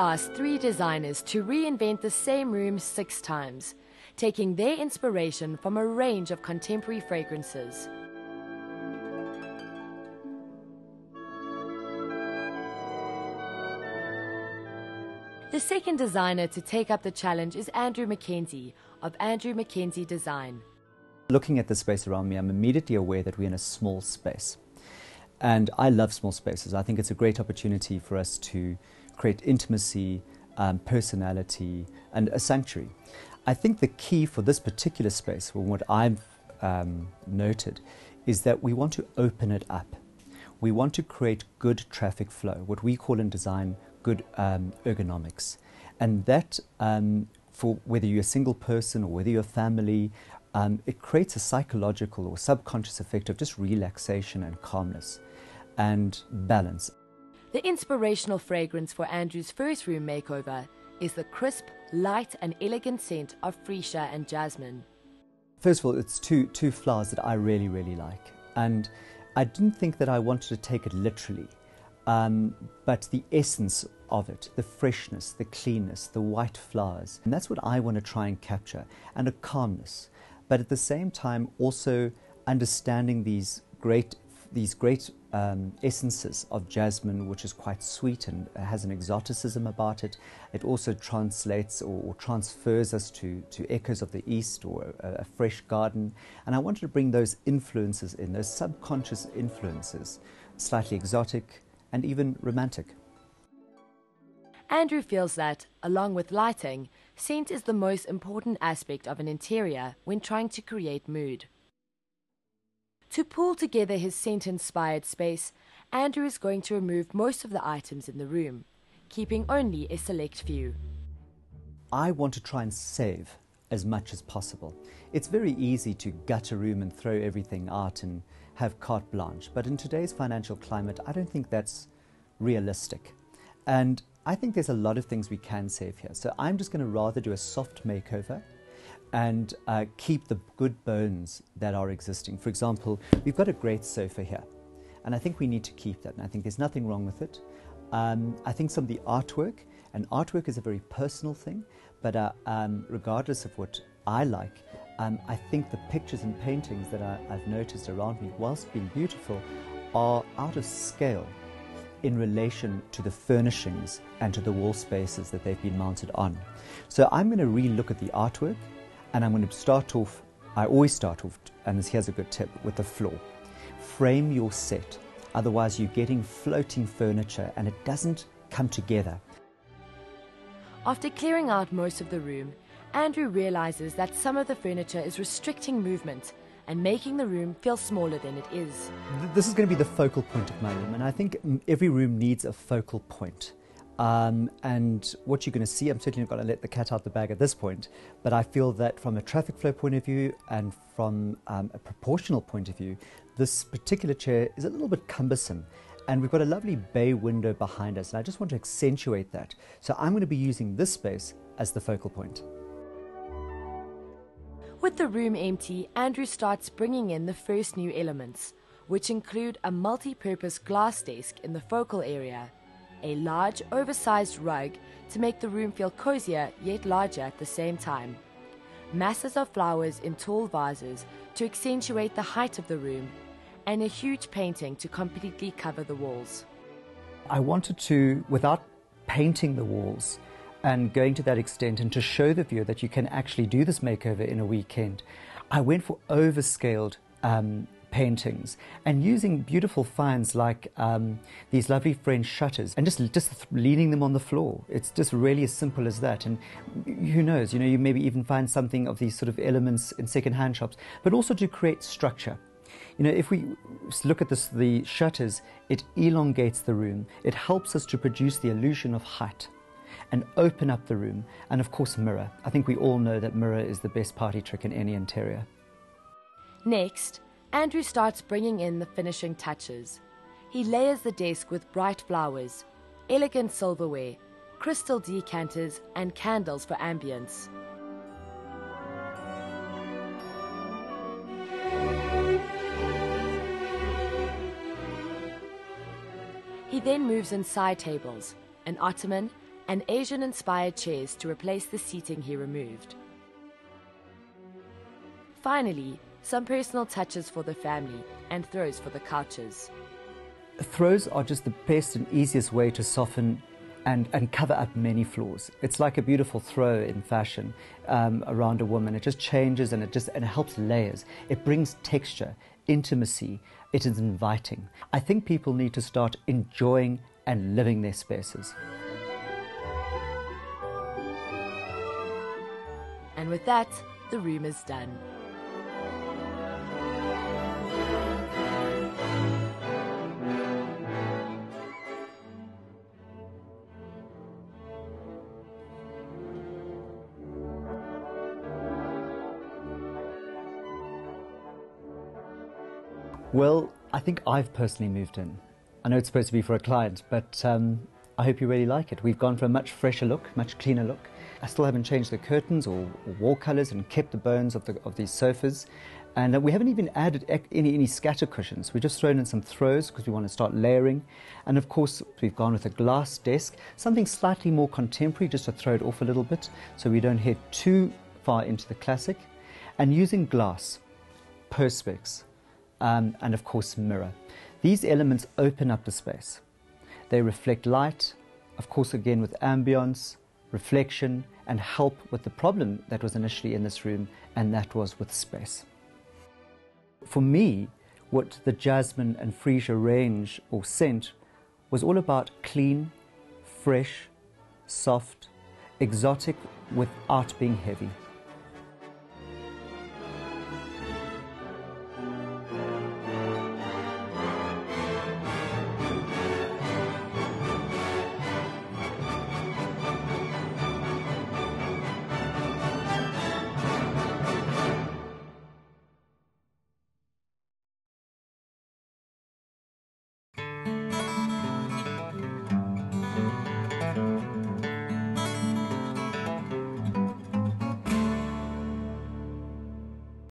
asked 3 designers to reinvent the same room 6 times, taking their inspiration from a range of contemporary fragrances. The second designer to take up the challenge is Andrew Mackenzie of Andrew Mackenzie Design. Looking at the space around me, I'm immediately aware that we're in a small space. And I love small spaces. I think it's a great opportunity for us to create intimacy, personality, and a sanctuary. I think the key for this particular space, from what I've noted, is that we want to open it up. We want to create good traffic flow, what we call in design good ergonomics. And that, for whether you're a single person or whether you're a family, it creates a psychological or subconscious effect of just relaxation and calmness and balance. The inspirational fragrance for Andrew's first room makeover is the crisp, light and elegant scent of freesia and jasmine. First of all, it's two flowers that I really, really like. And I didn't think that I wanted to take it literally, but the essence of it, the freshness, the cleanness, the white flowers, and that's what I want to try and capture, and a calmness. But at the same time, also understanding these great essences of jasmine, which is quite sweet and has an exoticism about it. It also translates or transfers us to echoes of the East or a fresh garden. And I wanted to bring those influences in, those subconscious influences, slightly exotic and even romantic. Andrew feels that, along with lighting, scent is the most important aspect of an interior when trying to create mood. To pull together his scent-inspired space, Andrew is going to remove most of the items in the room, keeping only a select few. I want to try and save as much as possible. It's very easy to gut a room and throw everything out and have carte blanche, but in today's financial climate, I don't think that's realistic. And I think there's a lot of things we can save here. So I'm just going to rather do a soft makeover and keep the good bones that are existing. For example, we've got a great sofa here, and I think we need to keep that, and I think there's nothing wrong with it. I think some of the artwork, and artwork is a very personal thing, but regardless of what I like, I think the pictures and paintings that I've noticed around me, whilst being beautiful, are out of scale in relation to the furnishings and to the wall spaces that they've been mounted on. So I'm going to re-look at the artwork, and I'm going to start off, I always start off, and here's a good tip, with the floor. Frame your set, otherwise you're getting floating furniture and it doesn't come together. After clearing out most of the room, Andrew realizes that some of the furniture is restricting movement and making the room feel smaller than it is. This is going to be the focal point of my room, and I think every room needs a focal point. And what you're going to see, I'm certainly not going to let the cat out the bag at this point, but I feel that from a traffic flow point of view and from a proportional point of view, this particular chair is a little bit cumbersome. And we've got a lovely bay window behind us, and I just want to accentuate that. So I'm going to be using this space as the focal point. With the room empty, Andrew starts bringing in the first new elements, which include a multi-purpose glass desk in the focal area, a large, oversized rug to make the room feel cozier yet larger at the same time, masses of flowers in tall vases to accentuate the height of the room, and a huge painting to completely cover the walls. I wanted to, without painting the walls and going to that extent, and to show the viewer that you can actually do this makeover in a weekend, I went for overscaled paintings and using beautiful finds like these lovely French shutters and just leaning them on the floor. It's just really as simple as that. And who knows, you maybe even find something of these sort of elements in second-hand shops, but also to create structure. If we look at the shutters, it elongates the room. It helps us to produce the illusion of height and open up the room. And of course, mirror. I think we all know that mirror is the best party trick in any interior. Next, Andrew starts bringing in the finishing touches. He layers the desk with bright flowers, elegant silverware, crystal decanters, and candles for ambience. He then moves in side tables, an ottoman, and Asian-inspired chairs to replace the seating he removed. Finally, some personal touches for the family and throws for the couches. Throws are just the best and easiest way to soften and cover up many flaws. It's like a beautiful throw in fashion around a woman. It just changes and it helps layers. It brings texture, intimacy. It is inviting. I think people need to start enjoying and living their spaces. And with that, the room is done. Well, I think I've personally moved in. I know it's supposed to be for a client, but I hope you really like it. We've gone for a much fresher look, much cleaner look. I still haven't changed the curtains or wall colours and kept the bones of these sofas. And we haven't even added any scatter cushions. We've just thrown in some throws because we want to start layering. And of course, we've gone with a glass desk, something slightly more contemporary, just to throw it off a little bit so we don't head too far into the classic. And using glass, perspex, and of course mirror. These elements open up the space. They reflect light, of course again with ambience, reflection, and help with the problem that was initially in this room, and that was with space. For me, what the jasmine and freesia range or scent was all about: clean, fresh, soft, exotic without being heavy.